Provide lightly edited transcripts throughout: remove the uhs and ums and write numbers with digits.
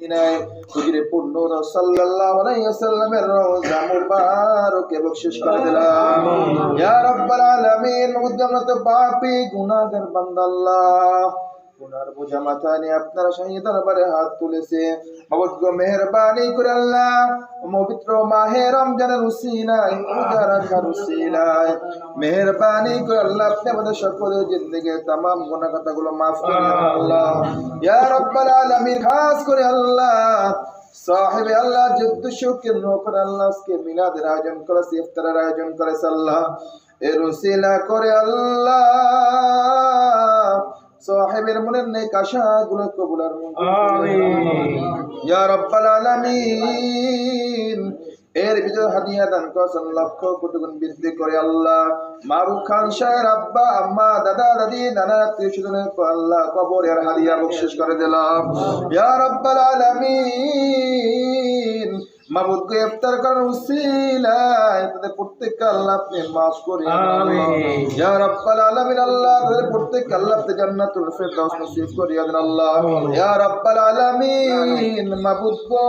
মদিনায় হুজুরে পূর্ণ সাল্লাল্লাহু আলাইহি ওয়াসাল্লামের রওজা মুবারকে বখশিশ করে দিলাম। ইয়া রাব্বাল আলামিন, মুকদ্দামত পাপী গুনাহগার বান্দা আল্লাহ, গুনার বোঝা মাথায় নিয়ে আপনার শাহী দরবারে হাত তুলেছে। মাবুদ গো, মেহেরবানি করে আল্লাহ পবিত্র মাহে রমজানের উসিলায়, রোজা রাখার উসিলায় মেহেরবানি করে আল্লাহ আপনি আমাদের সকলের জিন্দেগির तमाम গুনাহ খাতাগুলো maaf করে দিন আল্লাহ। ইয়া রাব্বাল আলামিন, খাস করে আল্লাহ সাহেবে আল্লাহ যুদ্ধশোকের নকর আল্লাহ আজকে মিলাদের আয়োজন করেছে, ইফতারের আয়োজন করেছে আল্লাহ, এর উসিলা করে আল্লাহ সাহেবের মনের নেক আশাগুলো কবুল আর মঞ্জুর আমিন ইয়া রাব্বাল আলামিন। এর ভিতরে হাদিয়া দান করেছেন লক্ষ কোটি গুণ বৃদ্ধি করে আল্লাহ। মারুফ খান সাহের আব্বা আম্মা দাদা দাদি নানা আত্মীয় স্বজনের আল্লাহ কবরের হাদিয়া বখশিশ করে দিলাম ইয়া রাব্বাল আলামিন। মাবুদ কে ইফতার করার উসিলায় তাদের প্রত্যেককে আল্লাহ আপনি মাফ করে আমিন ইয়া রাব্বাল আলামিন। আল্লাহ তাদের প্রত্যেককে আল্লাহ আপনি জান্নাতুল ফিরদাউস নসিব করিয়া দেন আল্লাহ ইয়া রাব্বাল আলামিন। মাবুদ গো,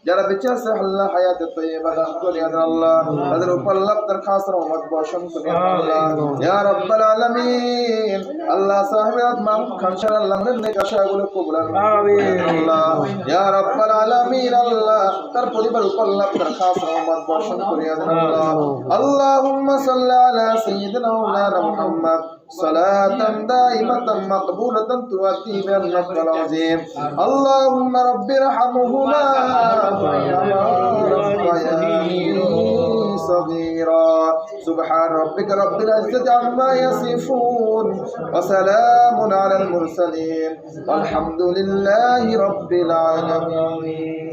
যারা বেঁচে আছে আল্লাহ হায়াতে তাইয়্যিবা দান করিয়া দেন আল্লাহ, তাদের উপর আল্লাহ আপনার খাস রহমত বর্ষণ করিয়া দেন আল্লাহ ইয়া রাব্বাল আলামিন। আল্লাহ সাহেব মারুফ খান সাহেব আল্লাহ নেক আশাগুলো কবুল আমিন আল্লাহ ইয়া রাব্বাল আলামিন। আল্লাহ তার পরিবার উপর আল্লাহ আপনার খাস রহমত বর্ষণ করিয়া দেন আল্লাহ। আল্লাহুম্মা সাল্লি আলা সাইয়্যিদিনা মাওলানা মুহাম্মদ সালাতান দাইমাতান মাকবুলাতান তুআতি বিল নাফল আযীম। আল্লাহুম্মা রাব্বিরহামহুমা কামা রাব্বায়ানি صغيرا سبحان ربك رب العزة عما يصفون وسلام على المرسلين والحمد لله رب العالمين.